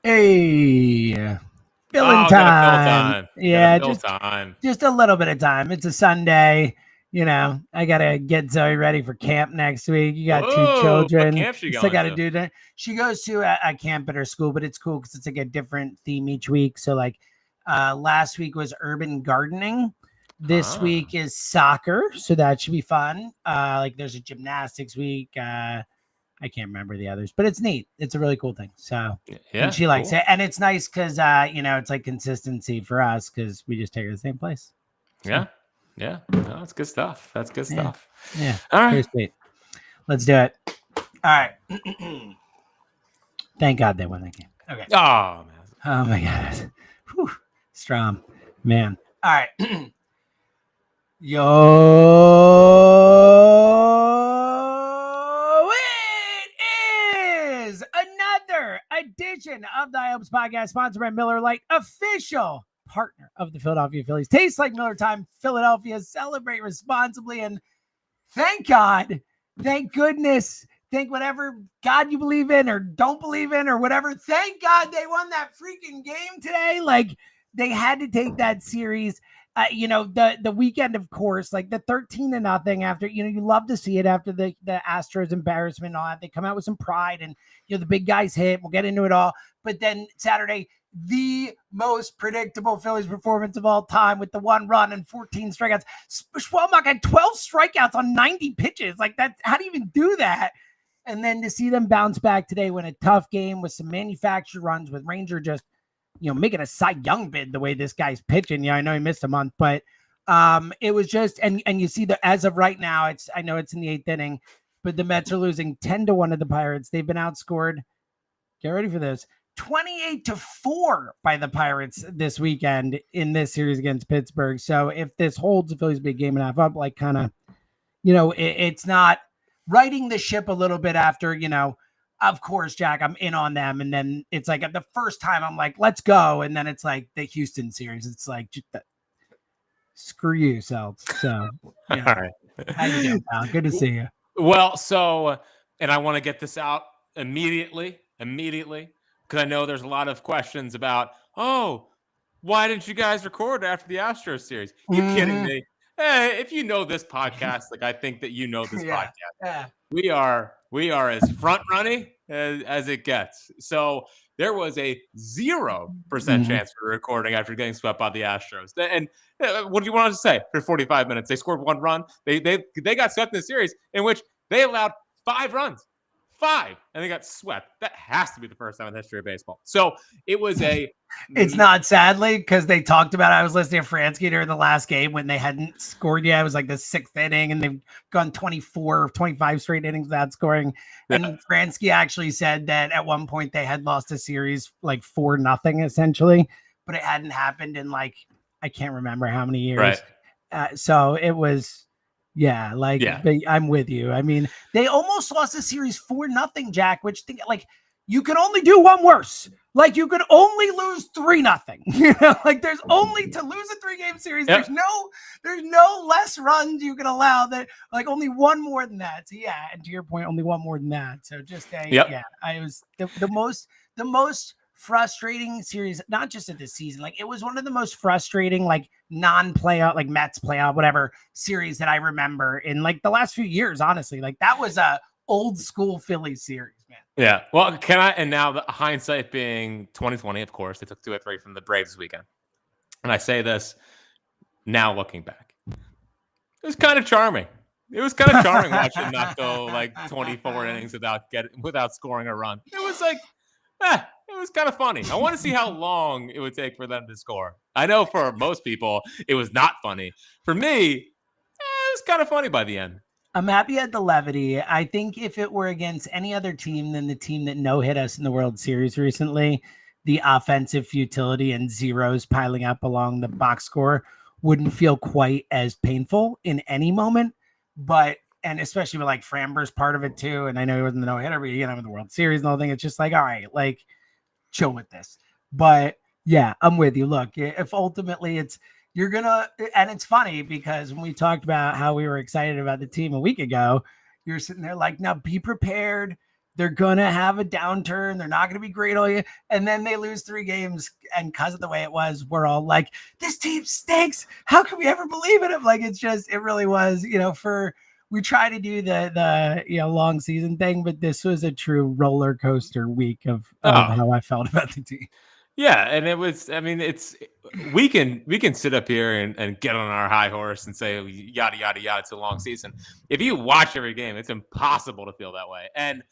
Hey, filling Oh, got a fill time. time. Got a Yeah, fill time. just a little bit of time. It's a Sunday. I gotta get Zoe ready for camp next week. You got two Whoa, what children. camp she Still going got to to? do that. She goes to a camp at her school, but it's cool because it's like a different theme each week. So like, last week was urban gardening. This Ah, week is soccer, so that should be fun. Like there's a gymnastics week. I can't remember the others, but it's neat. It's a really cool thing. So, and yeah, she likes cool. it, and it's nice because it's like consistency for us because we just take her to the same place. So, Yeah, yeah. No, that's good stuff. That's good yeah, stuff. yeah, All right. pretty sweet. Let's do it. All right. Thank God they won that game. Okay. Oh man. Oh my God. Whew. Strom, man. All right. Yo, it is another edition of the IOPS podcast, sponsored by Miller Lite, official partner of the Philadelphia Phillies. Tastes like Miller time, Philadelphia. Celebrate responsibly, and thank God, thank goodness, thank whatever God you believe in or don't believe in or whatever. Thank God they won that freaking game today. Like they had to take that series. The weekend, of course, like the 13-0 after, you love to see it after the Astros embarrassment and all that. They come out with some pride and, the big guys hit. We'll get into it all. But then Saturday, the most predictable Phillies performance of all time with the 1 run and 14 strikeouts. Schwelbach had 12 strikeouts on 90 pitches. Like that, how do you even do that? And then to see them bounce back today, win a tough game with some manufactured runs with Ranger just, making a Cy Young bid the way this guy's pitching. I know he missed a month, but it was just, and you see that as of right now, I know it's in the 8th inning, but the Mets are losing 10-1 to the Pirates. They've been outscored. Get ready for this. 28-4 by the Pirates this weekend in this series against Pittsburgh. So if this holds, the Phillies be a game and a half up, like kind of, it's not righting the ship a little bit after, of course, Jack, I'm in on them. And then it's like the first time I'm like, let's go. And then it's like the Houston series. It's like, screw you, Celts. So, All right. how you doing, pal? Good to see you. Well, so, and I want to get this out immediately, because I know there's a lot of questions about, oh, why didn't you guys record after the Astros series? You kidding me? Hey, if you know this podcast, like I think that you know this podcast, we are as front running as it gets. So there was a 0% chance for recording after getting swept by the Astros. And what do you want to say? For 45 minutes, they scored 1 run. They got swept in the series in which they allowed 5 runs. 5, and they got swept. That has to be the first time in the history of baseball. So it was a. It's not, sadly, because they talked about. I was listening to Fransky during the last game when they hadn't scored yet. It was like the 6th inning, and they've gone 24, 25 straight innings without scoring. And Fransky actually said that at one point they had lost a series like 4-0 essentially, but it hadn't happened in like I can't remember how many years. Right. So it was. Yeah, like I'm with you. I mean, they almost lost the series 4-0, Jack, which like you can only do one worse. Like you could only lose 3-0. Like there's only to lose a 3-game series. Yep. There's no less runs you can allow that like only one more than that. So yeah, and to your point, only one more than that. So just I was the most frustrating series, not just of this season. Like it was one of the most frustrating, like non-playoff, like Mets playoff, whatever series that I remember in like the last few years. Honestly, like that was a old school Phillies series, man. Yeah. Well, and now the hindsight being 2020, of course, they took 2 or 3 from the Braves this weekend. And I say this now looking back. It was kind of charming. It was kind of charming watching them not go like 24 innings without scoring a run. It was like, it was kind of funny. I want to see how long it would take for them to score. I know for most people, it was not funny. For me, it was kind of funny by the end. I'm happy at the levity. I think if it were against any other team than the team that no-hit us in the World Series recently, the offensive futility and zeros piling up along the box score wouldn't feel quite as painful in any moment. But, and especially with like Framber's part of it too, and I know he wasn't the no-hitter, but with the World Series and the whole thing, it's just like, all right, like chill with this. But yeah, I'm with you. Look, if ultimately it's and it's funny because when we talked about how we were excited about the team a week ago, you're sitting there like, now be prepared. They're going to have a downturn. They're not going to be great all year. And then they lose 3 games. And because of the way it was, we're all like, this team stinks. How can we ever believe in it? Like, it really was, we try to do the long season thing, but this was a true roller coaster week of how I felt about the team. Yeah, and it was. I mean, we can sit up here and get on our high horse and say yada yada yada. It's a long season. If you watch every game, it's impossible to feel that way. And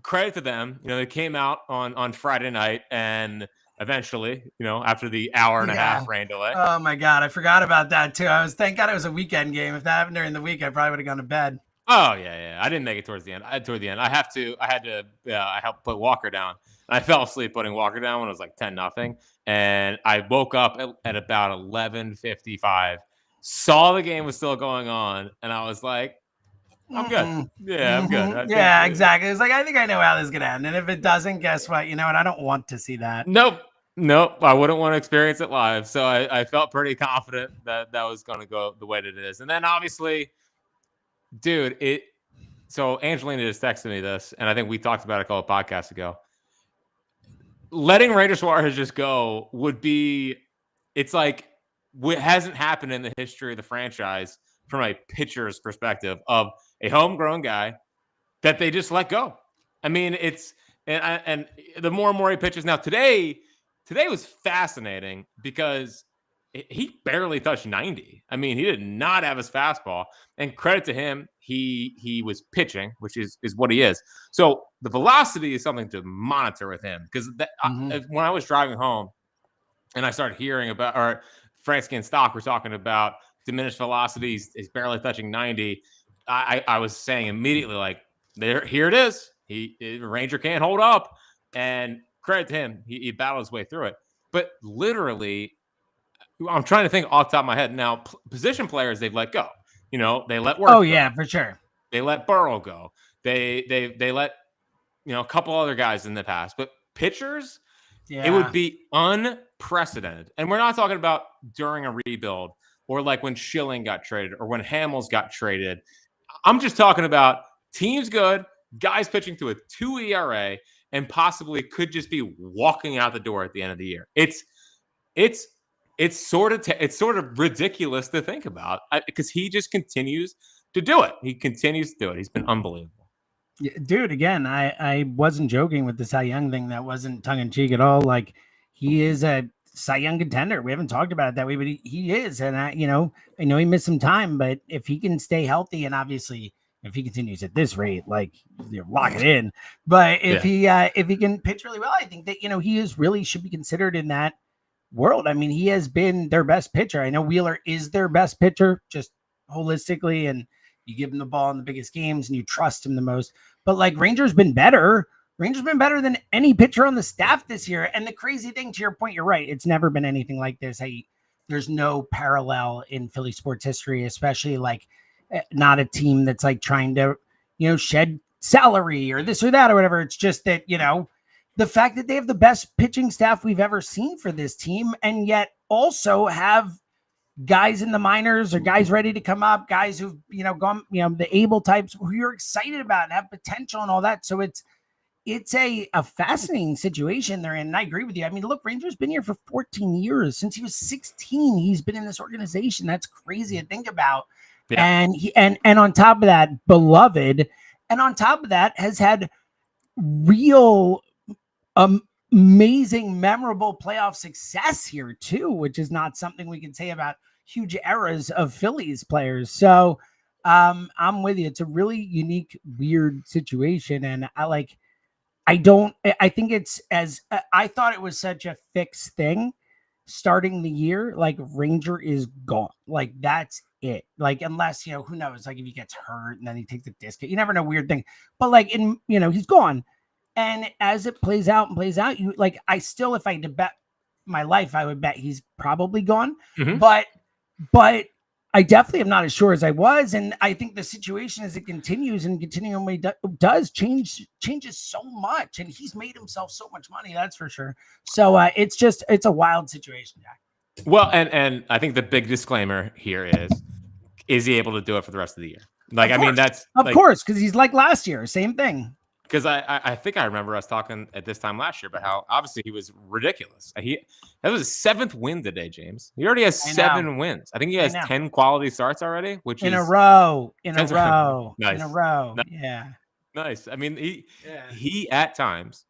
credit to them. They came out on Friday night and eventually, after the hour and a half rain delay. Oh my God, I forgot about that too. Thank God it was a weekend game. If that happened during the week, I probably would have gone to bed. Oh yeah. I didn't make it towards the end. I helped put Walker down. I fell asleep putting Walker down when it was like 10-0, and I woke up at about 11:55. Saw the game was still going on, and I was like, "I'm good. Yeah, I'm good." Exactly. It's like I think I know how this is gonna end, and if it doesn't, guess what? You know what? I don't want to see that. Nope. I wouldn't want to experience it live. So I felt pretty confident that was going to go the way that it is, and then obviously, dude, So Angelina just texted me this, and I think we talked about it a couple of podcasts ago. Letting Ranger Suarez just go would be, it's like, what hasn't happened in the history of the franchise from a pitcher's perspective of a homegrown guy that they just let go. I mean, and the more and more he pitches now. Today was fascinating because he barely touched 90. I mean, he did not have his fastball, and credit to him, he was pitching, which is what he is. So the velocity is something to monitor with him, because when I was driving home and I started hearing about, or Fransky and Stock were talking about diminished velocities, is barely touching 90. I was saying immediately, like, here it is. Ranger can't hold up, and credit to him, he battled his way through it. But literally, I'm trying to think off the top of my head now. Position players, they've let go. They let Worth. Oh yeah, for sure. They let Burrow go. They let a couple other guys in the past. But pitchers, it would be unprecedented. And we're not talking about during a rebuild or like when Schilling got traded or when Hamels got traded. I'm just talking about teams good, guys pitching to a 2 ERA, and possibly could just be walking out the door at the end of the year. It's sort of ridiculous to think about, because he just continues to do it. He continues to do it. He's been unbelievable. Yeah, dude, again, I wasn't joking with the Cy Young thing. That wasn't tongue in cheek at all. Like, he is a Cy Young contender. We haven't talked about it that way, but he is. And I know he missed some time, but if he can stay healthy, and obviously if he continues at this rate, like, lock it in. But if he can pitch really well, I think that, he should be considered in that world. I mean, he has been their best pitcher. I know Wheeler is their best pitcher, just holistically, and you give him the ball in the biggest games and you trust him the most. But like, Ranger's been better. Ranger's been better than any pitcher on the staff this year. And the crazy thing, to your point, you're right. It's never been anything like this. There's no parallel in Philly sports history, especially like not a team that's like trying to, shed salary or this or that or whatever. It's just that, the fact that they have the best pitching staff we've ever seen for this team, and yet also have guys in the minors or guys ready to come up, guys who've, gone, the able types who you're excited about and have potential and all that. So it's a fascinating situation they're in. And I agree with you. I mean, look, Ranger's been here for 14 years. Since he was 16, he's been in this organization. That's crazy to think about. Yeah. And on top of that, beloved, and on top of that, has had real amazing, memorable playoff success here too, which is not something we can say about huge eras of Phillies players. So I'm with you. It's a really unique, weird situation. And I think it's I thought it was such a fixed thing starting the year. Like, Ranger is gone. Like, that's it. Like, unless, who knows, like, if he gets hurt and then he takes the disc, you never know, weird thing. But like, he's gone. And as it plays out, you like, I still, if I had to bet my life, I would bet he's probably gone. Mm-hmm. But I definitely am not as sure as I was. And I think the situation, as it continues and continually does changes so much. And he's made himself so much money, that's for sure. So it's a wild situation, Jack. Well, and I think the big disclaimer here is he able to do it for the rest of the year? Like, I mean, that's of course, because he's like last year, same thing. because I think I remember us talking at this time last year about how obviously he was ridiculous. That was his 7th win today, James. He already has 7 wins. I think he has 10 quality starts already, which in is a row. Nice. Yeah. Nice. I mean, he at times,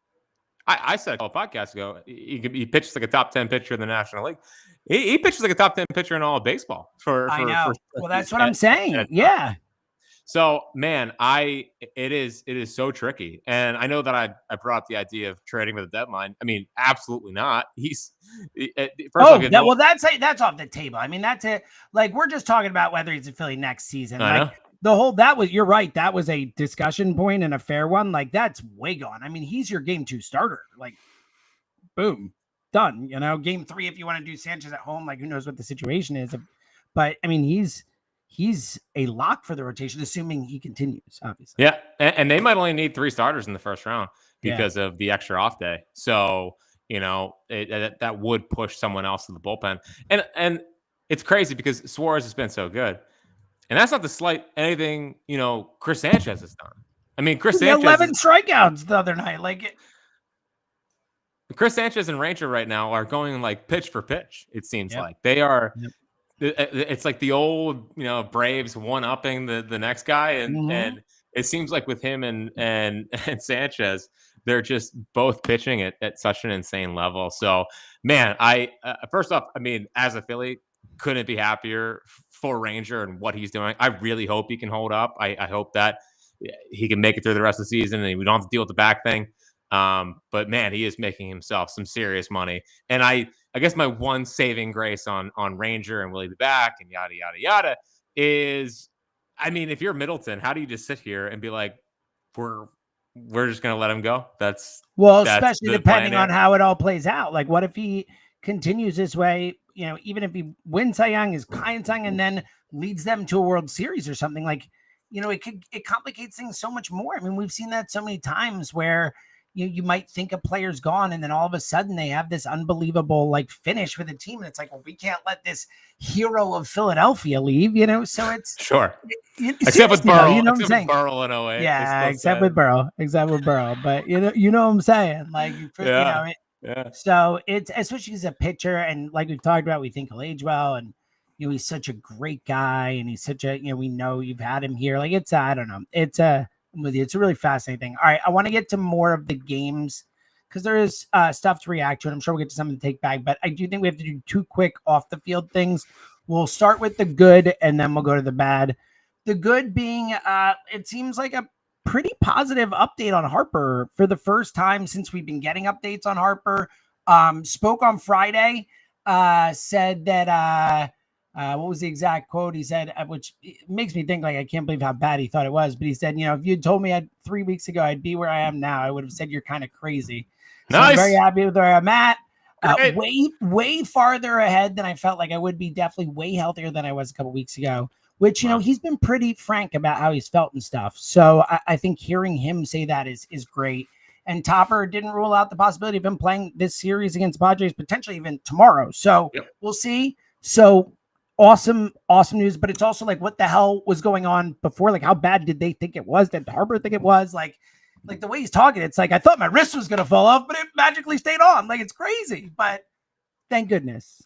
I said a couple podcasts ago, he pitches like a top 10 pitcher in the National League. He pitches like a top 10 pitcher in all of baseball I know. Well, that's what at, I'm saying. Yeah. So, man, it is so tricky, and I know that I brought up the idea of trading with the deadline. I mean, absolutely not. He's that's off the table. I mean, that's it. Like, we're just talking about whether he's a Philly next season. I know. You're right. That was a discussion point and a fair one. Like, that's way gone. I mean, he's your game 2 starter. Like, boom, done. Game 3 if you want to do Sanchez at home. Like, who knows what the situation is? But I mean, he's a lock for the rotation, assuming he continues, obviously. Yeah, and they might only need 3 starters in the first round because of the extra off day. So, that would push someone else to the bullpen. And it's crazy because Suarez has been so good. And that's not to slight anything, Chris Sanchez has done. I mean, Chris Sanchez 11 strikeouts the other night. Chris Sanchez and Ranger right now are going like pitch for pitch, it seems like. They are it's like the old, Braves one-upping the next guy, and it seems like with him and Sanchez, they're just both pitching at such an insane level. So, man, first off, I mean, as a Philly, couldn't be happier for Ranger and what he's doing. I really hope he can hold up. I hope that he can make it through the rest of the season and we don't have to deal with the back thing. But man, he is making himself some serious money. And I guess my one saving grace on Ranger and will he be back and yada, yada, yada is, I mean, if you're Middleton, how do you just sit here and be like, we're just going to let him go? Especially depending on how it all plays out. Like, what if he continues this way, even if he wins Cy Young, is Cy Young, and then leads them to a World Series or something, like, it complicates things so much more. I mean, we've seen that so many times where you might think a player's gone and then all of a sudden they have this unbelievable like finish with a team. And it's like, well, we can't let this hero of Philadelphia leave, so it's sure. Except with Burrow, what I'm saying? Burrow in 08. Yeah, except with Burrow. But you know what I'm saying? Like, so it's, especially as a pitcher, and like we've talked about, we think he'll age well, and he's such a great guy, and he's such a, we know you've had him here. Like, it's, I don't know. I'm with you. It's a really fascinating thing. All right. I want to get to more of the games because there is stuff to react to, and I'm sure we'll get to something to take back, but I do think we have to do 2 quick off the field things. We'll start with the good and then we'll go to the bad. The good being, it seems like a pretty positive update on Harper for the first time since we've been getting updates on Harper. Spoke on Friday, said that, what was the exact quote? He said, which makes me think, like, I can't believe how bad he thought it was. But he said, if you'd told me 3 weeks ago I'd be where I am now, I would have said you're kind of crazy. So nice. I'm very happy with where I'm at. Way farther ahead than I felt like I would be. Definitely way healthier than I was a couple weeks ago. Which, he's been pretty frank about how he's felt and stuff. So I think hearing him say that is great. And Topper didn't rule out the possibility of him playing this series against Padres, potentially even tomorrow. So We'll see. So awesome news, but it's also like, what the hell was going on before? Like, how bad did they think it was? Did Harper think it was? Like the way he's talking, it's like, I thought my wrist was going to fall off, but it magically stayed on. Like, it's crazy, but thank goodness,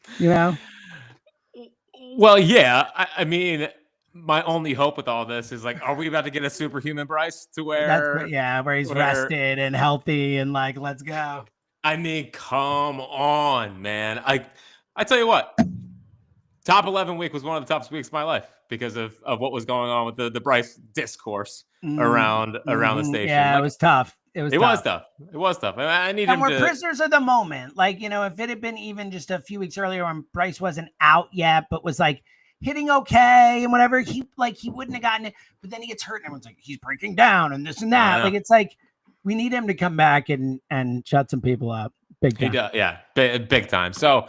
Well, yeah. I mean, my only hope with all this is like, are we about to get a superhuman Bryce to where he's rested and healthy and like, let's go. I mean, come on, man. I tell you what, top 11 week was one of the toughest weeks of my life because of what was going on with the Bryce discourse around the station. Yeah, like, it was tough. It was tough. I need him we're prisoners of the moment. Like, if it had been even just a few weeks earlier when Bryce wasn't out yet, but was like hitting okay and whatever, he wouldn't have gotten it. But then he gets hurt and everyone's like, he's breaking down and this and that. Like, it's like, we need him to come back and shut some people up. Big time. He does, yeah, big time. So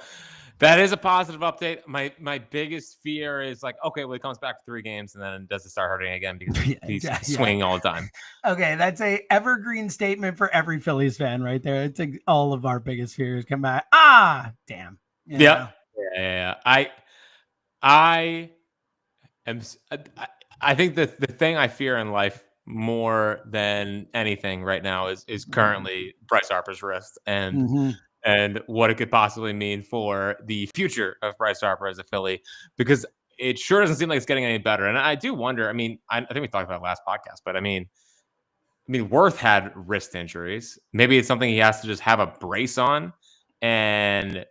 that is a positive update. My biggest fear is like, okay, well, he comes back for 3 games and then does it start hurting again because he's swinging all the time. Okay, that's a evergreen statement for every Phillies fan right there. It's like all of our biggest fears come back. Damn. Yeah. I think the thing I fear in life more than anything right now is currently Bryce Harper's wrist and what it could possibly mean for the future of Bryce Harper as a Philly, because it sure doesn't seem like it's getting any better. And I do wonder, I mean, I think we talked about it last podcast, but I mean, Worth had wrist injuries. Maybe it's something he has to just have a brace on, and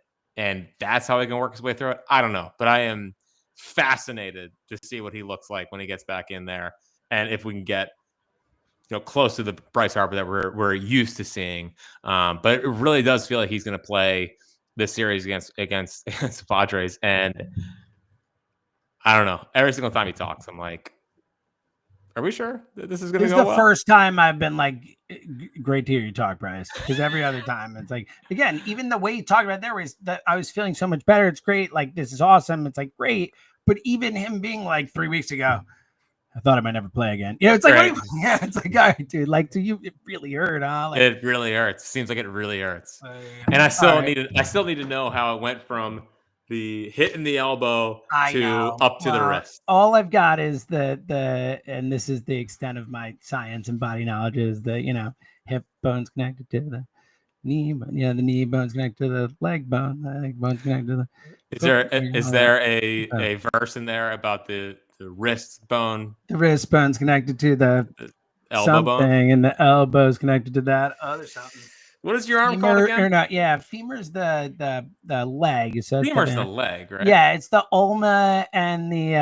that's how he can work his way through it. I don't know, but I am fascinated to see what he looks like when he gets back in there, and if we can get close to the Bryce Harper that we're used to seeing. But it really does feel like he's going to play this series against the Padres, and I don't know. Every single time he talks, I'm like, are we sure that this is going to go well? This is the first time I've been like, great to hear you talk, Bryce. Because every other time it's like, again, even the way you talk about it there was that I was feeling so much better. It's great. Like, this is awesome. It's like, great. But even him being like 3 weeks ago, I thought I might never play again. It's like, right. Yeah, it's like, all right, dude. Like, to you, it really hurt, huh? Like, it really hurts. Seems like it really hurts. And I still need to know how it went from the hit in the elbow up to the wrist. All I've got is and this is the extent of my science and body knowledge, is the hip bone's connected to the knee, the knee bone's connected to the leg bone, the leg bone's connected to the. Is there a verse in there about the wrist bone? The wrist bone's connected to the elbow bone, and the elbow's connected to that other something. What is your arm called again? Or not? Yeah, femur's the leg. So femur's the leg, right? Yeah, it's the ulna and the.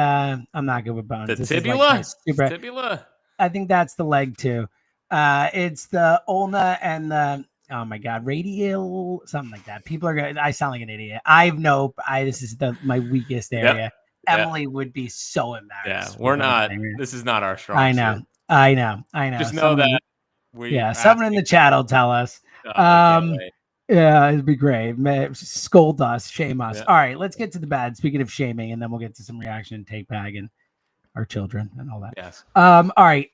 I'm not good with bones. The tibula. Tibula. I think that's the leg too. It's the ulna and the. Oh my God, radial, something like that. People are gonna. I sound like an idiot. This is my weakest area. Yep. Emily would be so embarrassed. Yeah, we're not. This is not our strong suit. I know. Just know that. Someone in the chat will tell us. Yeah, it'd be great. Scold us, shame us. Yeah. All right, let's get to the bad. Speaking of shaming, and then we'll get to some reaction, take bag, and our children and all that. Yes. All right.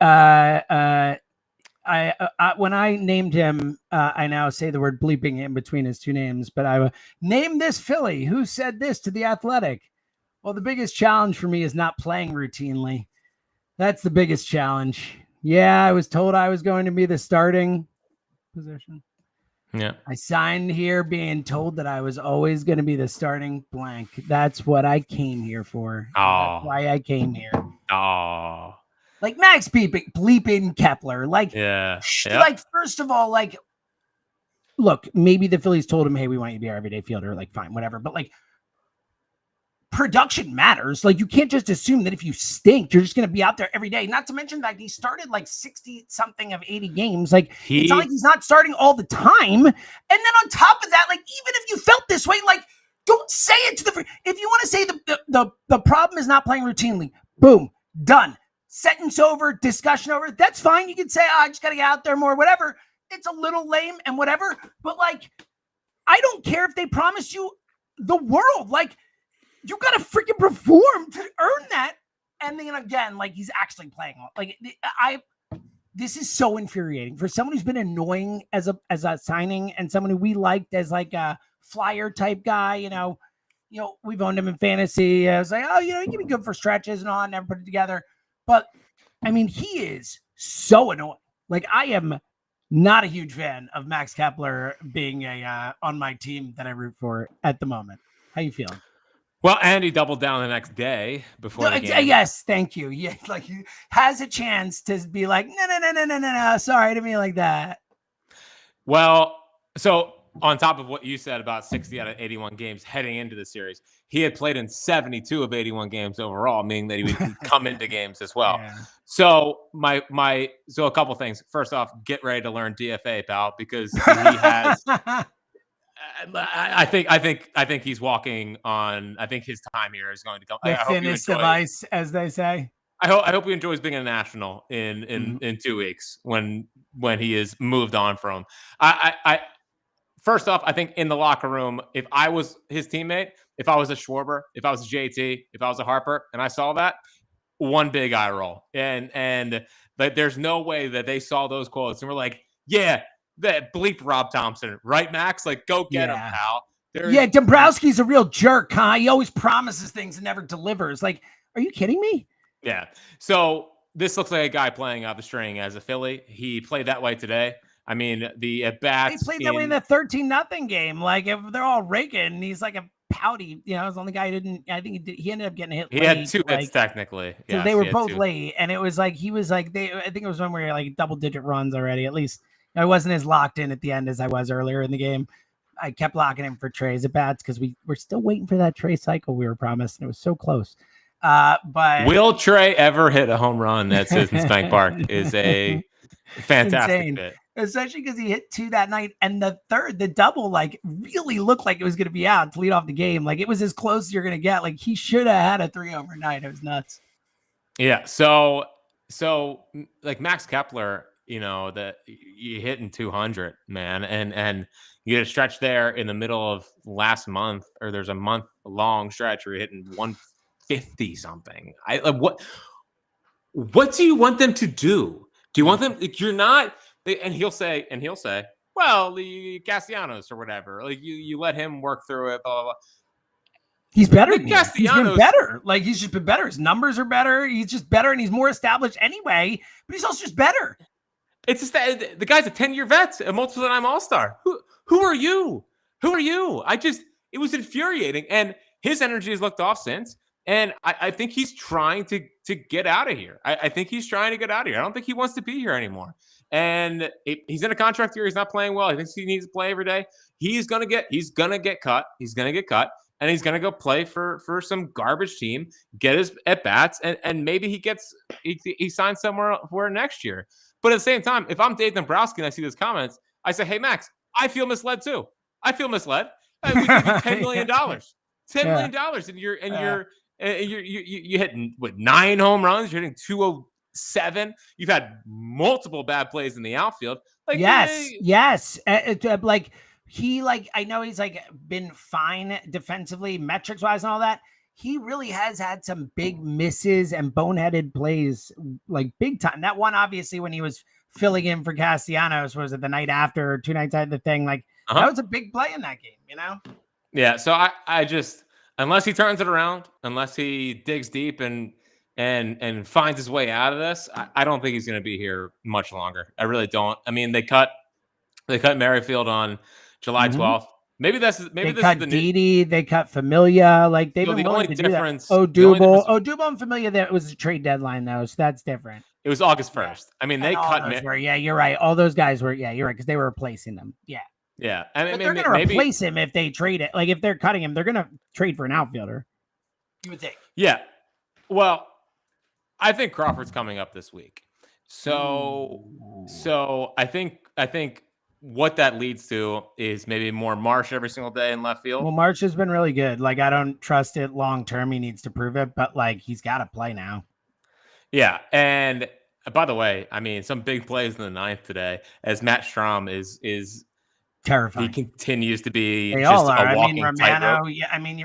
When I named him, I now say the word bleeping in between his two names, but I named this Philly. Who said this to The Athletic? Well, the biggest challenge for me is not playing routinely. That's the biggest challenge. Yeah, I was told I was going to be the starting position. Yeah. I signed here being told that I was always going to be the starting blank. That's what I came here for. Oh. That's why I came here. Oh. Like Max bleeping Kepler. Like, like, first of all, like, look, maybe the Phillies told him, hey, we want you to be our everyday fielder. Like, fine, whatever. But like, production matters. Like, you can't just assume that if you stink, you're just going to be out there every day. Not to mention that he started like 60 something of 80 games. Like, it's not like he's not starting all the time. And then on top of that, like, even if you felt this way, like, don't say it to if you want to say the problem is not playing routinely, boom, done. Sentence over, discussion over. That's fine. You can say, I just got to get out there more, whatever. It's a little lame and whatever. But like, I don't care if they promise you the world. Like, you got to freaking perform to earn that. And then again, like, he's actually playing. Like, this is so infuriating for someone who's been annoying as a signing and someone who we liked as like a flyer type guy. We've owned him in fantasy. I was like, oh, he can be good for stretches and all. Never put it together. But I mean, he is so annoying. Like, I am not a huge fan of Max Kepler being on my team that I root for at the moment. How you feeling? Well, and he doubled down the next day before the game. Yes, thank you. Yeah, like, he has a chance to be like, no, sorry to me like that. Well, so on top of what you said about 60 out of 81 games heading into the series, he had played in 72 of 81 games overall, meaning that he would come into games as well. Yeah. So so a couple things. First off, get ready to learn DFA, pal, because he has. I think he's walking on. I think his time here is going to come. The thinnest of ice, as they say. I hope he enjoys being a national in 2 weeks when he is moved on from. First off, I think in the locker room, if I was his teammate, if I was a Schwarber, if I was a JT, if I was a Harper, and I saw that, one big eye roll, and like, there's no way that they saw those quotes and were like, yeah. That bleep Rob Thompson, right, Max? Like, go get him, pal. Dombrowski's a real jerk, huh? He always promises things and never delivers. Like, are you kidding me? Yeah. So this looks like a guy playing out the string as a Philly. He played that way today. I mean, the at bats. He played that way in the 13-0 game. Like if they're all raking, he's like a pouty. You know, it was the only guy who didn't. I think he ended up getting hit. He late, had 2 hits technically. So they were both late, and it was like he was like I think it was when we were like double-digit runs already. At least I wasn't as locked in at the end as I was earlier in the game. I kept locking him for Trey's at bats because we're still waiting for that Trey cycle we were promised, and it was so close. But will Trey ever hit a home run at Citizens Bank Park is a fantastic bit. Especially because he hit 2 that night, and the double, like really looked like it was going to be out to lead off the game. Like it was as close as you're going to get. Like he should have had a 3 overnight. It was nuts. Yeah. So like Max Kepler, that you hit in 200, man, and you get a stretch there in the middle of last month, or there's a month long stretch where you're hitting 150 something. What do you want them to do? Do you want them? You're not. And he'll say, well, the Castellanos or whatever. Like you let him work through it. Blah blah blah. He's better. Castellanos, he's been better. Like he's just been better. His numbers are better. He's just better, and he's more established anyway. But he's also just better. It's just that the guy's a 10-year vet, a multiple-time All-Star. Who are you? Who are you? It was infuriating, and his energy has looked off since. And I think he's trying to get out of here. I think he's trying to get out of here. I don't think he wants to be here anymore. And he's in a contract year. He's not playing well. I think he needs to play every day. He's gonna get cut. He's gonna get cut, and he's gonna go play for some garbage team, get his at bats, and maybe he signs somewhere next year. But at the same time, if I'm Dave Dombrowski and I see those comments, I say, hey Max, I feel misled too. I feel misled. We give you $10 million, $10 million, and you hit 9 home runs. You're hitting 207. You've had multiple bad plays in the outfield. Like yes. Like I know he's like been fine defensively, metrics wise, and all that. He really has had some big misses and boneheaded plays, like big time. That one, obviously, when he was filling in for Castellanos, was it the night after or 2 nights after the thing? Like that was a big play in that game, Yeah. So I just, unless he turns it around, unless he digs deep and finds his way out of this, I don't think he's going to be here much longer. I really don't. I mean, they cut Merrifield on July 12th. Maybe this is the Didi. They cut Familia. Like they've been willing to do that. Odubel and Familia. That was a trade deadline though, so that's different. It was August 1st. I mean, they cut. You're right. All those guys were. Yeah, you're right because they were replacing them. Yeah. Yeah, and they're going to replace him if they trade it. Like if they're cutting him, they're going to trade for an outfielder. You would think. Yeah. Well, I think Crawford's coming up this week. So I think what that leads to is maybe more Marsh every single day in left field. Well, Marsh has been really good. Like I don't trust it long term. He needs to prove it, but like he's got to play now. Yeah, and by the way, I mean some big plays in the 9th today as Matt Strahm is terrifying. He continues to be they just all are. a walking tightrope.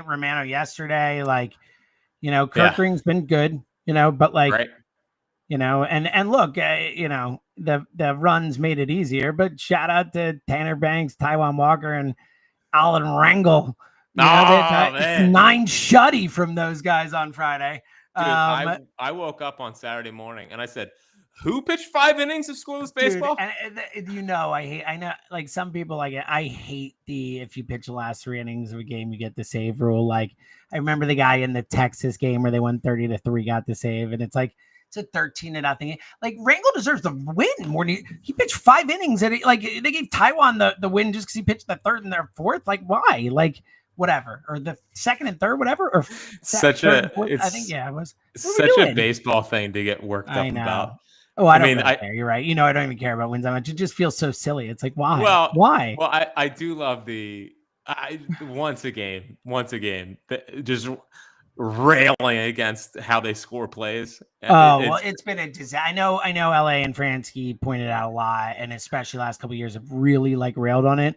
Romano yesterday, like Kirkring's been good, but like right. And look, the runs made it easier, but shout out to Tanner Banks, Taijuan Walker, and Alan Rangel. 9 shutty from those guys on Friday. Dude, I woke up on Saturday morning and I said, who pitched 5 innings of scoreless baseball? Dude, I know like some people like it. I hate if you pitch the last 3 innings of a game, you get the save rule. Like I remember the guy in the Texas game where they won 30-3 got the save. And it's like, it's a 13-0. Like Rangel deserves the win more than he pitched 5 innings and they gave Taijuan the win just because he pitched the 3rd and their 4th. Like why? Like whatever, or the 2nd and 3rd, whatever. Or I think it was such a baseball thing to get worked up about. Oh, I don't really care. You're right. I don't even care about wins that much. It just feels so silly. It's like, why? Why? Well, I do love once a game, just railing against how they score plays. It's been a disaster. I know LA and Fransky pointed out a lot, and especially last couple of years have really like railed on it,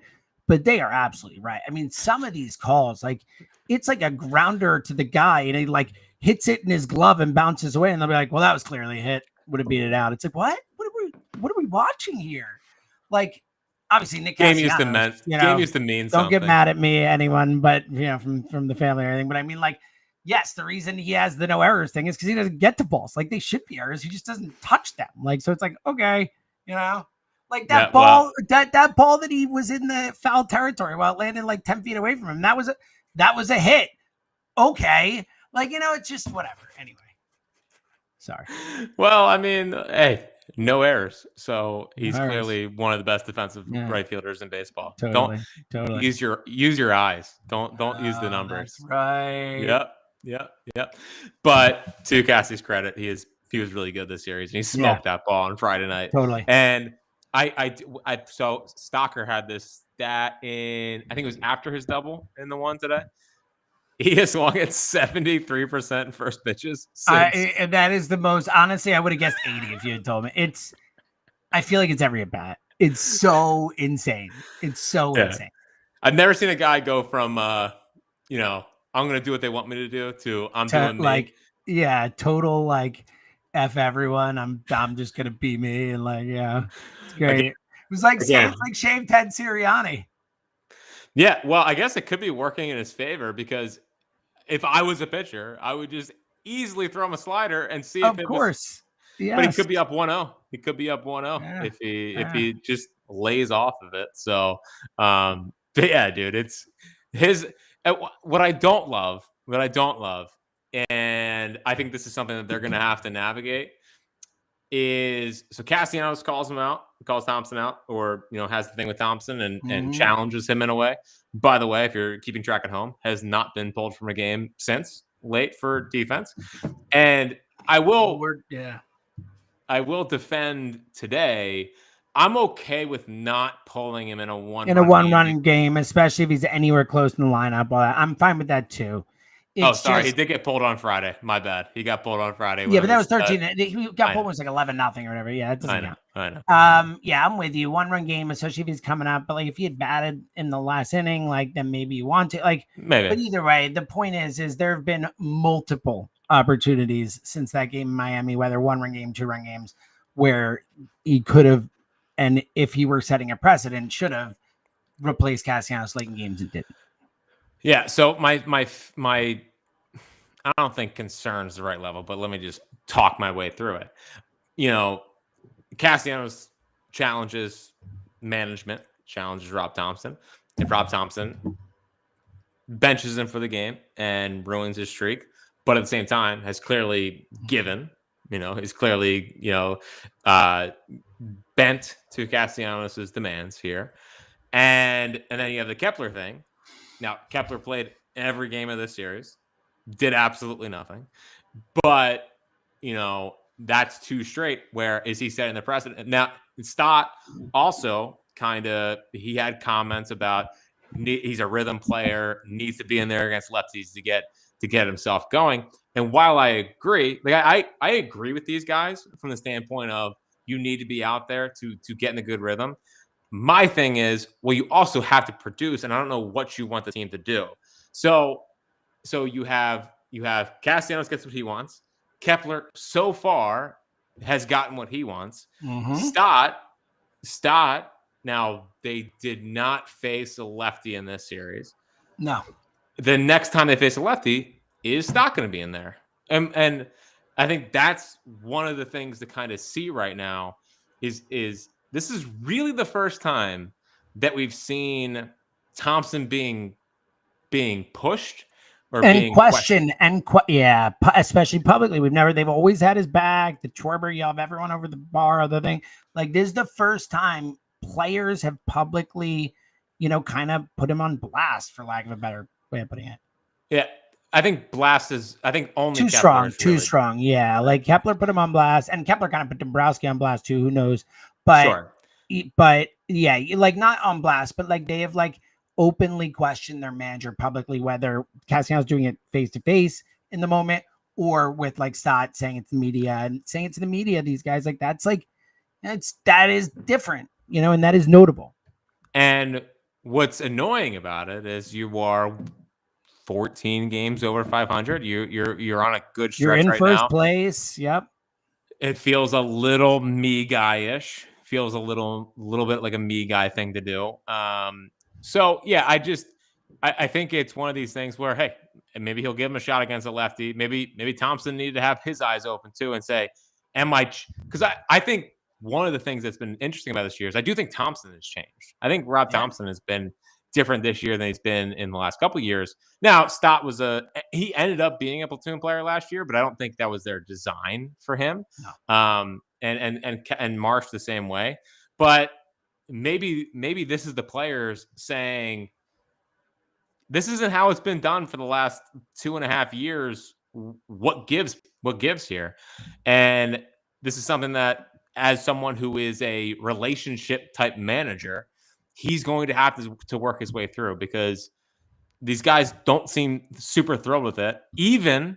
but they are absolutely right. I mean, some of these calls, like it's like a grounder to the guy and he like hits it in his glove and bounces away. And they'll be like, well, that was clearly a hit. Would have beat it out. It's like, what are we watching here? Like, obviously, Nick Game used to mean don't something. Get mad at me, anyone, but from the family or anything. But I mean, like, yes, the reason he has the no errors thing is because he doesn't get to balls. Like, they should be errors. He just doesn't touch them. Like, so it's like, okay, like that ball, that ball that he was in the foul territory while it landed like 10 feet away from him. That was a hit. Okay. Like, it's just whatever. Anyway. Sorry. Well, I mean, hey, no errors. So he's clearly one of the best defensive right fielders in baseball. Totally. Use your eyes. Don't use the numbers. That's right. Yep. But to Cassie's credit, he was really good this series, and he smoked that ball on Friday night. Totally. And so Stocker had this stat in, I think it was after his double in the one today. He has swung at 73% first pitches. And that is the most, honestly, I would have guessed 80 if you had told me. I feel like it's every at bat. It's so insane. It's so insane. I've never seen a guy go from, I'm going to do what they want me to do to I'm doing me. Like, total like F everyone. I'm just going to be me. And like, it's great. It was like, it's like shaved head Sirianni. Yeah. Well, I guess it could be working in his favor because if I was a pitcher, I would just easily throw him a slider and see if it was. Yes. But he could be up 1-0. He could be up 1-0 if he just lays off of it. So, but yeah, dude, it's his. What I don't love, and I think this is something that they're going to have to navigate. Is so Castellanos calls Thompson out, or has the thing with Thompson and challenges him in a way. By the way, if you're keeping track at home, has not been pulled from a game since late for defense. And I will defend today. I'm okay with not pulling him in a one-run game, especially if he's anywhere close in the lineup. I'm fine with that too. He did get pulled on Friday. My bad. He got pulled on Friday. Yeah, but that was 13. He got pulled, was like 11-0 or whatever. Yeah, it doesn't count. I know. I'm with you. One-run game, especially if he's coming up. But like, if he had batted in the last inning, like, then maybe you want to. Like, maybe. But either way, the point is there have been multiple opportunities since that game in Miami, whether one-run game, two-run games, where he could have, and if he were setting a precedent, should have replaced Castellanos late in games and didn't. Yeah. So my I don't think concern is the right level, but let me just talk my way through it. Castellanos challenges management, challenges Rob Thompson, and Rob Thompson benches him for the game and ruins his streak. But at the same time, has clearly given, he's clearly, bent to Castellanos' demands here. And then you have the Kepler thing. Now, Kepler played every game of this series. Did absolutely nothing. But, that's two straight. Where is he setting the precedent? Now, Stott also he had comments about he's a rhythm player, needs to be in there against lefties to get himself going. And while I agree, I agree with these guys from the standpoint of you need to be out there to get in a good rhythm. My thing is, well, you also have to produce, and I don't know what you want the team to do. So you have Castellanos gets what he wants. Kepler so far has gotten what he wants. Stott. Now they did not face a lefty in this series. No. The next time they face a lefty, is Stott going to be in there? And I think that's one of the things to kind of see right now is this is really the first time that we've seen Thompson being pushed or being questioned. Especially publicly. They've always had his back. The Schwarber, you have everyone over the bar, other thing. Like, this is the first time players have publicly, kind of put him on blast, for lack of a better way of putting it. Yeah. I think only too strong. Yeah. Like, Kepler put him on blast, and Kepler kind of put Dombrowski on blast too. Who knows? But, sure. But yeah, like, not on blast, but like, they have like openly questioned their manager publicly, whether Castellanos doing it face to face in the moment or with like Stott saying it's the media and saying it to the media. These guys, like, that is different, and that is notable. And what's annoying about it is you are 14 games over 500. You're on a good stretch. You're in right first now. Place. Yep. It feels a little me guy-ish. Feels a little bit like a me guy thing to do. So yeah, I think it's one of these things where, hey, and maybe he'll give him a shot against a lefty. Maybe Thompson needed to have his eyes open too and say, because I think one of the things that's been interesting about this year is I do think Thompson has changed. I think Rob Thompson has been different this year than he's been in the last couple of years. Now, Stott he ended up being a platoon player last year, but I don't think that was their design for him. No. And Marsh the same way. But maybe this is the players saying, this isn't how it's been done for the last 2.5 years. What gives here? And this is something that, as someone who is a relationship type manager, he's going to have to work his way through, because these guys don't seem super thrilled with it, even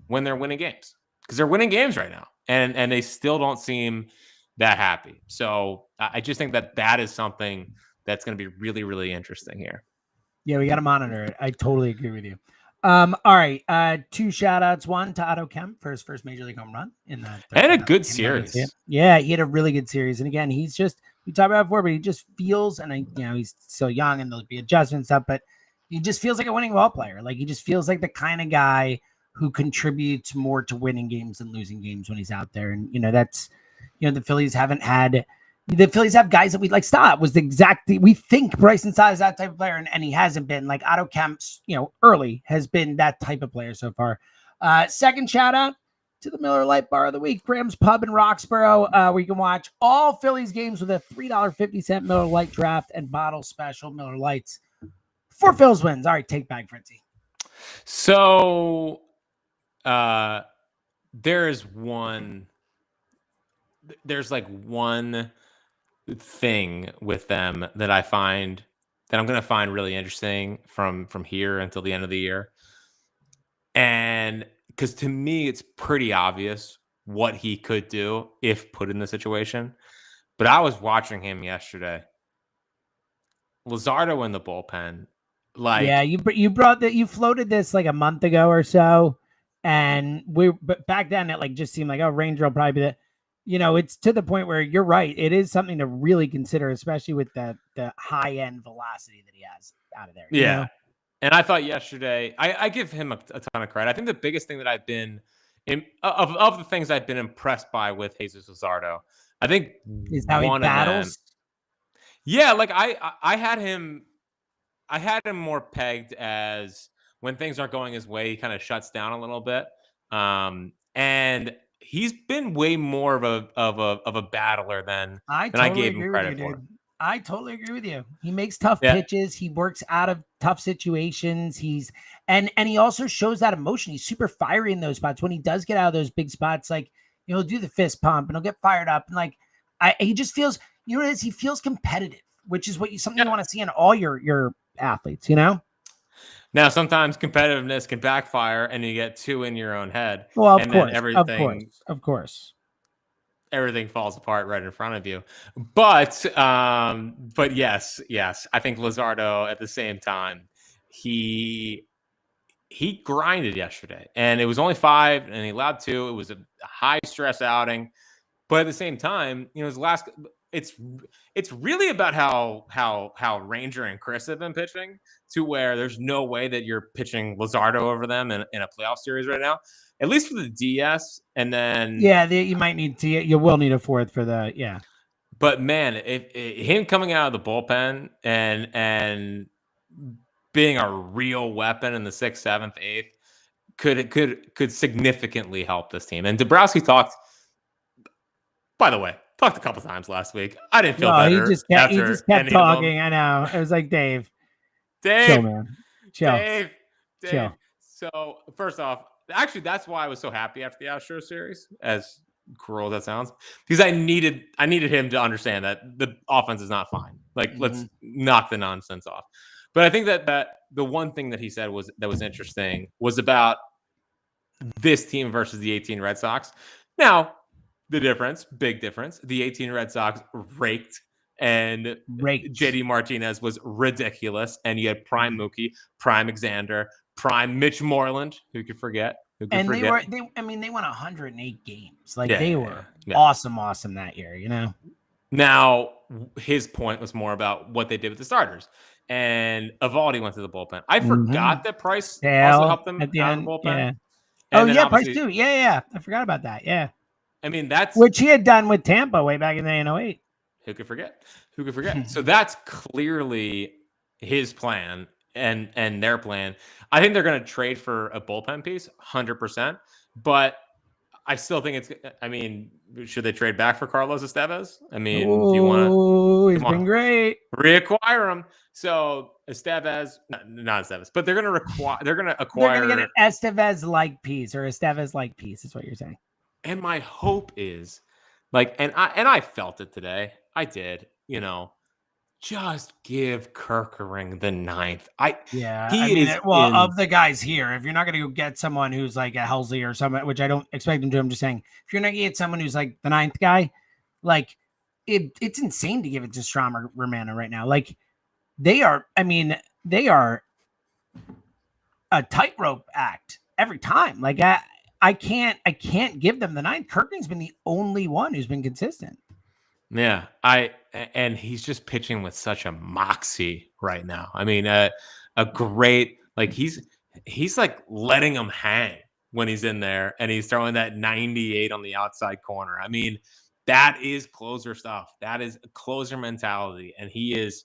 when they're winning games, because they're winning games right now, and they still don't seem that happy. So I just think that is something that's going to be really, really interesting here. Yeah, we got to monitor it. I totally agree with you. All right. 2 shout outs. One to Otto Kemp for his first major league home run in the and a good series. Yeah, he had a really good series. And again, we talked about it before, but he just feels, and he's so young and there'll be adjustments and stuff, but he just feels like a winning ball player. Like, he just feels like the kind of guy who contributes more to winning games than losing games when he's out there. And that's, the Phillies have guys that we like. Stott was we think Bryson Stott is that type of player, and he hasn't been. Like, Otto Kemp's, early has been that type of player so far. Second shout out to the Miller Lite Bar of the Week, Graham's Pub in Roxborough, where you can watch all Phillies games with a $3.50 Miller Lite draft and bottle special. Miller Lites for Phil's wins. All right, take back, Fritzy. So there's like one thing with them that I'm going to find really interesting from here until the end of the year. And because to me, it's pretty obvious what he could do if put in the situation. But I was watching him yesterday. Luzardo in the bullpen. You floated this like a month ago or so. And but back then it just seemed like, Ranger will probably be the, it's to the point where you're right. It is something to really consider, especially with the high end velocity that he has out of there. Yeah. And I thought yesterday, I give him a ton of credit. I think the biggest thing that I've been of the things I've been impressed by with Jesus Luzardo, I think is how he battles. Yeah. Like I had him more pegged as when things aren't going his way, he kind of shuts down a little bit. And he's been way more of a battler than I gave him credit for. I totally agree with you. He makes tough pitches. He works out of tough situations. And he also shows that emotion. He's super fiery in those spots. When he does get out of those big spots, like, he'll do the fist pump and he'll get fired up. And he just feels, what it is? He feels competitive, which is something you want to see in all your athletes, Now, sometimes competitiveness can backfire and you get too in your own head. Well, of course. Everything falls apart right in front of you. But yes, I think Luzardo at the same time, he grinded yesterday, and it was only 5 and he allowed 2. It was a high stress outing, but at the same time, his last, it's really about how Ranger and Chris have been pitching, to where there's no way that you're pitching Luzardo over them in a playoff series right now, at least for the DS. And then you will need a fourth for the But man, if him coming out of the bullpen and being a real weapon in the 6th, 7th, 8th could significantly help this team. And Dabrowski talked a couple times last week. I didn't feel better. He just kept talking. I know. It was like, Dave, chill, man. Dave. So first off, actually, that's why I was so happy after the Astros series, as cruel as that sounds, because I needed him to understand that the offense is not fine. Like, let's knock the nonsense off. But I think that the one thing that he said was interesting was about this team versus the 18 Red Sox. Now, big difference. The 18 Red Sox raked, and JD Martinez was ridiculous. And you had prime Mookie, prime Xander, prime Mitch Moreland. Who could forget? They won 108 games. They were awesome that year, Now, his point was more about what they did with the starters. And Evaldi went to the bullpen. I forgot that Price also helped them at the out of the end. bullpen. Yeah. And then Price obviously, too. Yeah. I forgot about that. Yeah. I mean, that's which he had done with Tampa way back in the 08. Who could forget? Who could forget? So that's clearly his plan and their plan. I think they're going to trade for a bullpen piece, 100%. But I still think it's. I mean, should they trade back for Carlos Estevez? I mean, do you want to? He's been great. Reacquire him. So Estevez, not Estevez, but they're going to acquire. They're going to get an Estevez-like piece or Estevez-like piece. Is what you're saying. And my hope is, and I felt it today. I did. Just give Kerkering the 9th. Of the guys here, if you're not going to go get someone who's like a Helsley or someone, which I don't expect him to, I'm just saying, if you're not going to get someone who's like the 9th guy, it's insane to give it to Strom or Romano right now. They are a tightrope act every time. I can't give them the 9th. Kerkering's been the only one who's been consistent. Yeah, and he's just pitching with such a moxie right now. I mean, a great he's like letting him hang when he's in there, and he's throwing that 98 on the outside corner. I mean, that is closer stuff. That is closer mentality, and he is.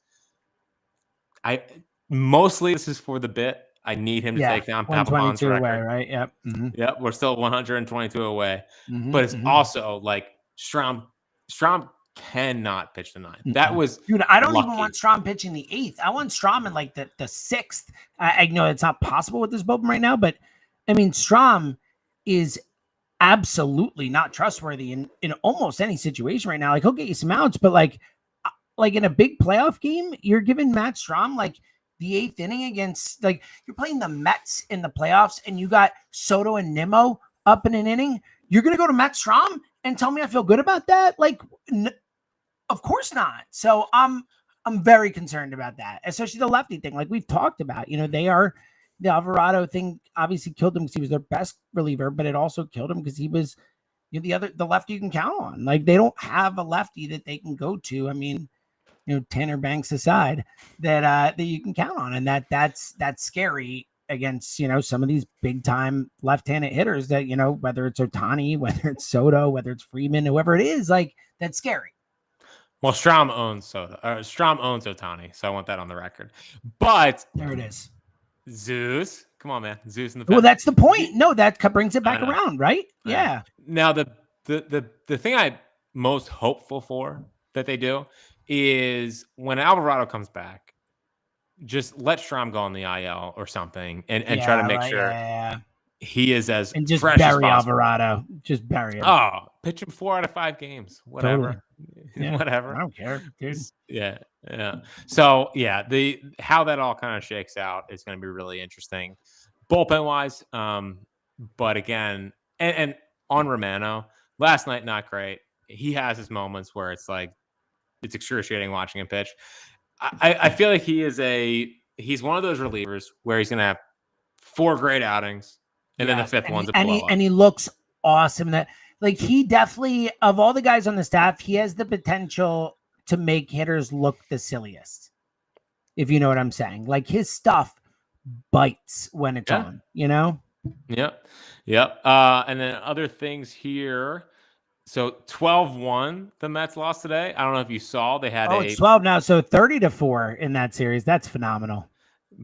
Mostly this is for the bit. I need him to take down Papelbon's record. Away, right? Yep. Mm-hmm. Yep. We're still 122 away, but it's also like Strom cannot pitch the 9th. That was I don't even want Strom pitching the 8th. I want Strom in the 6th. I know it's not possible with this bullpen right now, but I mean Strom is absolutely not trustworthy in almost any situation right now. He'll get you some outs, but like in a big playoff game, you're giving Matt Strom the 8th inning against you're playing the Mets in the playoffs, and you got Soto and Nimmo up in an inning. You're gonna go to Matt Strom and tell me I feel good about that? Of course not. So I'm very concerned about that, especially the lefty thing. We've talked about, the Alvarado thing obviously killed him because he was their best reliever, but it also killed him because he was the lefty you can count on. They don't have a lefty that they can go to. I mean, Tanner Banks aside, that you can count on, and that's scary against some of these big time left-handed hitters that whether it's Ohtani, whether it's Soto, whether it's Freeman, whoever it is, that's scary. Well, Strom owns Soto. Strom owns Ohtani, so I want that on the record. But there it is. Zeus, come on, man, Zeus in the. Well, that's the point. No, that brings it back around, right? Yeah. Now the thing I'm most hopeful for that they do is when Alvarado comes back, just let Strom go on the IL or something, and try to make sure he is as and just fresh bury as possible. Alvarado. Just bury him. Oh, pitch him 4 out of 5 games, whatever. Totally. Yeah, whatever. I don't care, dude. Yeah. So how that all kind of shakes out is going to be really interesting, bullpen wise. But again, and on Romano last night, not great. He has his moments where it's it's excruciating watching him pitch. I feel like he's one of those relievers where he's going to have 4 great outings, and then the 5th one's a blow up. And he looks awesome. That he definitely, of all the guys on the staff, he has the potential to make hitters look the silliest, if you know what I'm saying. His stuff bites when it's on, Yep. And then other things here. So 12-1, the Mets lost today. I don't know if you saw. They had it's 12 now, so 30-4 in that series. That's phenomenal.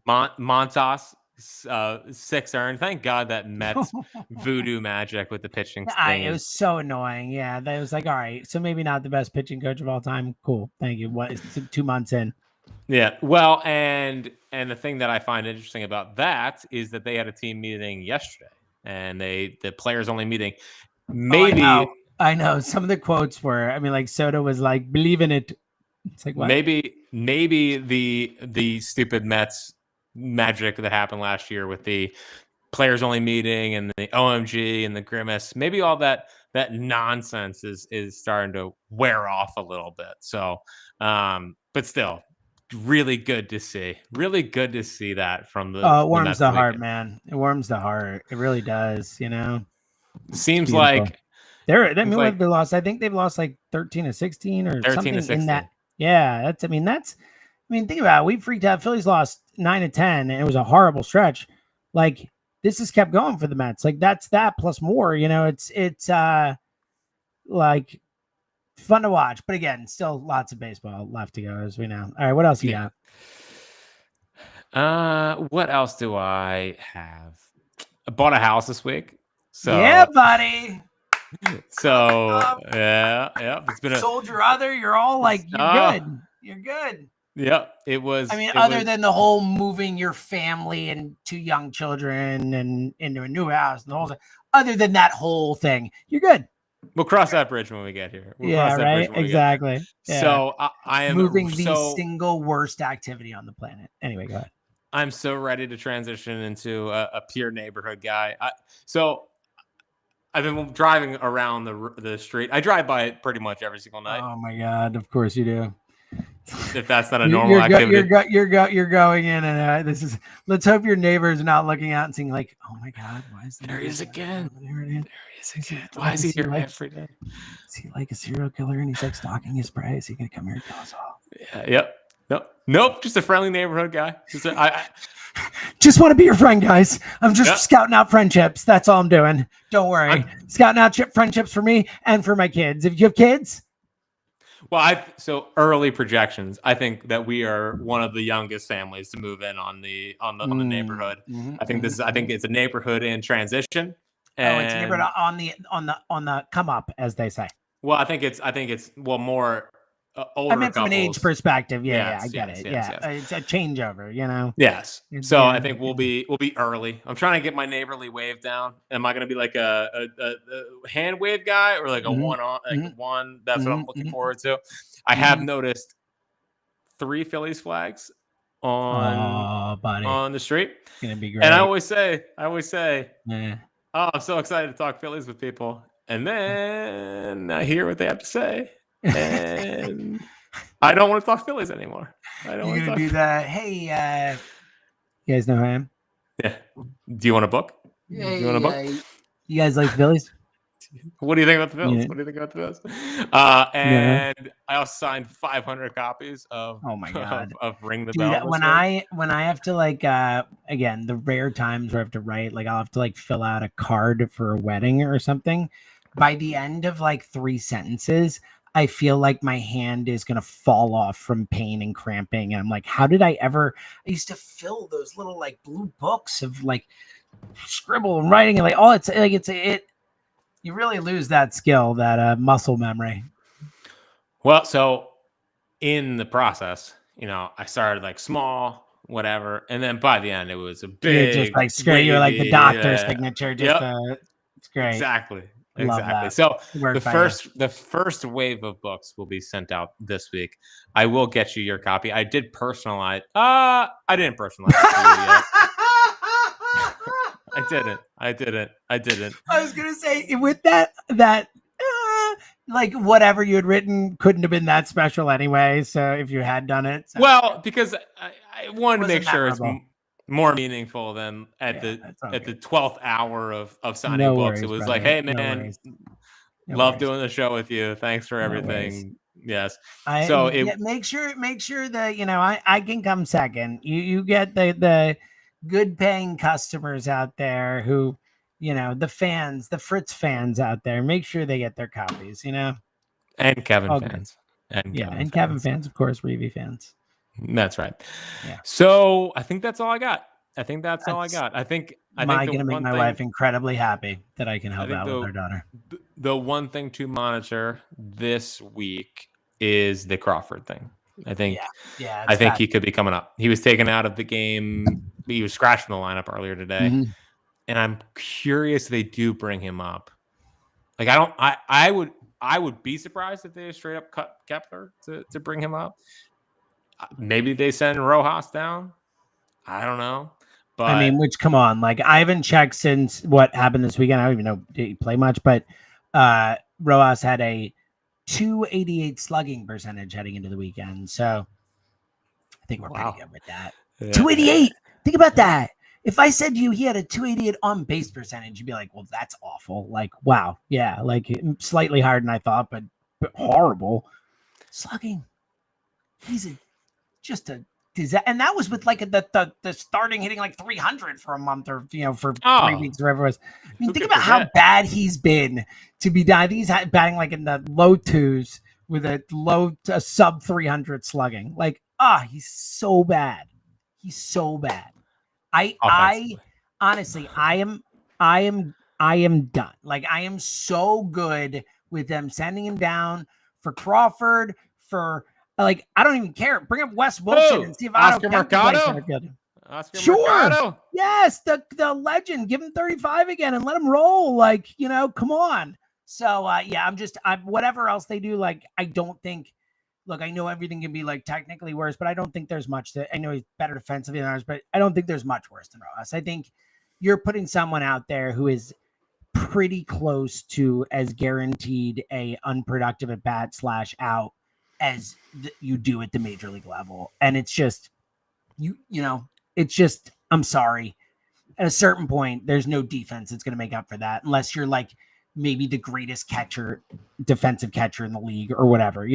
Montas 6 earned. Thank God that Mets voodoo magic with the pitching thing. It was so annoying. Yeah, that was all right. So maybe not the best pitching coach of all time. Cool, thank you. What is 2 months in? Yeah. Well, and the thing that I find interesting about that is that they had a team meeting yesterday, and the players only meeting. Maybe I know some of the quotes were. Soto was "Believe in it." It's what? Maybe the stupid Mets magic that happened last year with the players only meeting and the OMG and the grimace, maybe all that nonsense is starting to wear off a little bit. So, but still really good to see that from the, it warms the heart, man. It warms the heart. It really does. Seems like they lost. I think they've lost 13 or 16 or 13 something 16. Yeah, think about it. We freaked out. Phillies lost 9 to 10, and it was a horrible stretch. Like, this has kept going for the Mets. Like, that's that plus more. It's like fun to watch. But again, still lots of baseball left to go, as we know. All right, what else you got? What else do I have? I bought a house this week. So yeah, buddy. So yeah. It's been sold your other. You're all like, you're good. You're good. Yep. It was. Other than the whole moving your family and 2 young children and into a new house and the whole thing. Other than that whole thing, you're good. We'll cross that bridge when we get here. Right. Exactly. Yeah. So I am moving the single worst activity on the planet. Anyway, go ahead. I'm so ready to transition into a pure neighborhood guy. I've been driving around the street. I drive by it pretty much every single night. Oh my God! Of course you do. If that's not a normal activity, you're going in, and let's hope your neighbors are not looking out and seeing like, oh my God, why is there he is again? There he is again. Why is he here every day? Is he like a serial killer and he's like stalking his prey? Is he gonna come here and kill us all? Yeah, yep. Nope. Just a friendly neighborhood guy. Just want to be your friend, guys. I'm just scouting out friendships. That's all I'm doing. Don't worry. Scouting out friendships for me and for my kids. If you have kids. Well, so early projections. I think that we are one of the youngest families to move in on the neighborhood. Mm-hmm, I think I think it's a neighborhood in transition. And it's a neighborhood on the come up, as they say. Well, I think it's more older. I meant from couples. an age perspective. Yes, I get it. Yes. It's a changeover. Yes. So I think we'll be early. I'm trying to get my neighborly wave down. Am I going to be like a hand wave guy or like a one on one? That's what I'm looking forward to. I have noticed 3 Phillies flags on the street. It's gonna be great. And I always say, oh, I'm so excited to talk Phillies with people, and then I hear what they have to say. And I don't want to talk Phillies anymore. I don't want to do that. Hey, you guys know who I am? Yeah. Do you want a book? You want a book? You guys like Phillies? What do you think about the Phillies? What do you think about the Phillies? And I also signed 500 copies of of Ring the Bell. When I have to again, the rare times where I have to write, I'll have to fill out a card for a wedding or something. By the end of 3 sentences, I feel like my hand is going to fall off from pain and cramping. And I'm like, how did I used to fill those little blue books of scribble and writing and you really lose that skill, that muscle memory. Well, so in the process, I started small, whatever. And then by the end, it was a big, you're like the doctor's signature. It's great. Exactly. So the first wave of books will be sent out this week. I will get you your copy. I did personalize. I didn't personalize it for you yet. I didn't. I was gonna say with that whatever you had written couldn't have been that special anyway. So if you had done it, well, because I wanted to make sure it's more meaningful than at the 12th hour of signing books. It was brother. Hey man, love doing the show with you. Thanks for everything. Yes. Make sure that I can come second. You get the good paying customers out there who the fans, the Fritz fans out there. Make sure they get their copies. And Kevin fans. And Kevin fans, of course, Reeve fans. That's right. Yeah. So I think that's all I got. I think I think going to make my wife incredibly happy that I can help out with her daughter. The one thing to monitor this week is the Crawford thing. I think he could be coming up. He was taken out of the game. He was scratched in the lineup earlier today. Mm-hmm. And I'm curious if they do bring him up. I would be surprised if they straight up cut Kepler to bring him up. Maybe they send Rojas down. I don't know. But come on, I haven't checked since what happened this weekend. I don't even know did he play much, but Rojas had a 288 slugging percentage heading into the weekend. So I think we're pretty good with that. Yeah. 288. Think about that. If I said to you he had a 288 on base percentage, you'd be like, well, that's awful. Wow. Yeah. Slightly higher than I thought, but horrible. Slugging. He's just a disaster. And that was with like the starting hitting like 300 for a month or, for 3 weeks or whatever it was. I mean, think about how bad he's been to be done. He's batting like in the low twos with a sub 300 slugging. Like, he's so bad. He's so bad. I honestly, I am done. Like, I am so good with them sending him down for Crawford, for like, I don't even care. Bring up Wes Wilson and see if Oscar Mercado. Sure. Yes, the legend. Give him 35 again and let him roll. Like, come on. So I'm whatever else they do. Like, I don't think. Look, I know everything can be like technically worse, but I don't think there's much that I know he's better defensively than ours, but I don't think there's much worse than us. I think you're putting someone out there who is pretty close to as guaranteed a unproductive at bat / out as you do at the major league level. And it's just, it's just, I'm sorry. At a certain point, there's no defense that's going to make up for that unless you're like maybe the greatest defensive catcher in the league or whatever,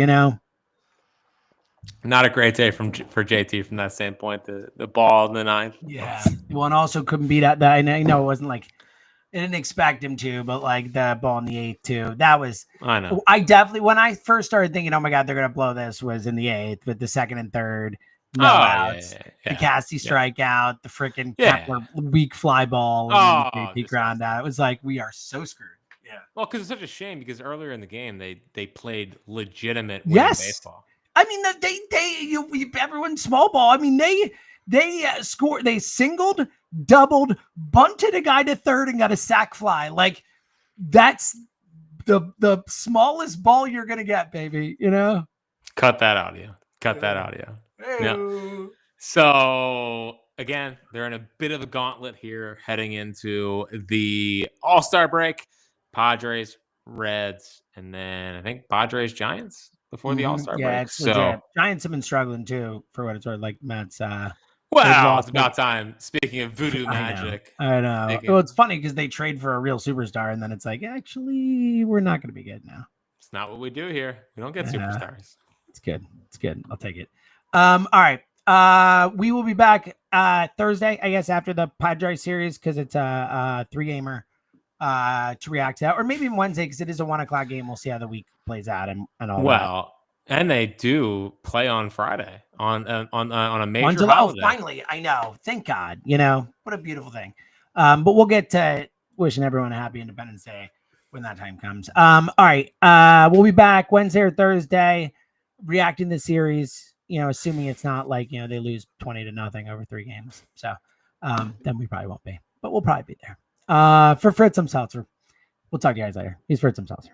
Not a great day for JT from that standpoint. The ball in the ninth. Yeah. Well, and also couldn't beat out that. I know it wasn't like, I didn't expect him to, but like the ball in the eighth too. That was, I know. I definitely, when I first started thinking, oh my God, they're going to blow this, was in the eighth, with the second and third, no outs, the Cassie strikeout, the freaking Kepler weak fly ball, and the ground out. It was like, we are so screwed. Yeah. Well, because it's such a shame because earlier in the game, they played legitimate baseball. I mean, everyone's small ball. I mean, they scored, they singled, doubled, bunted a guy to third and got a sac fly. Like, that's the smallest ball you're gonna get, baby. Cut that audio. Yeah. So again, they're in a bit of a gauntlet here heading into the All-Star break. Padres, Reds, and then I think Padres, Giants before the All-Star break. It's legit. Giants have been struggling too, for what it's worth. Like Matt's wow, it's about time. Speaking of voodoo magic. I know. Well, it's funny because they trade for a real superstar, and then it's like, actually, we're not going to be good now. It's not what we do here. We don't get superstars. It's good. I'll take it. All right. We will be back Thursday, I guess, after the Padres series, because it's a 3-gamer to react to that, or maybe Wednesday because it is a 1:00 game. We'll see how the week plays out and all that. Well, and they do play on Friday on a major holiday. Oh, finally, I know. Thank God. What a beautiful thing. But we'll get to wishing everyone a happy Independence Day when that time comes. All right. We'll be back Wednesday or Thursday reacting to the series, assuming it's not like, they lose 20-0 over 3 games. So then we probably won't be, but we'll probably be there. For Fritz, I'm Seltzer. We'll talk to you guys later. He's Fritz, I'm Seltzer.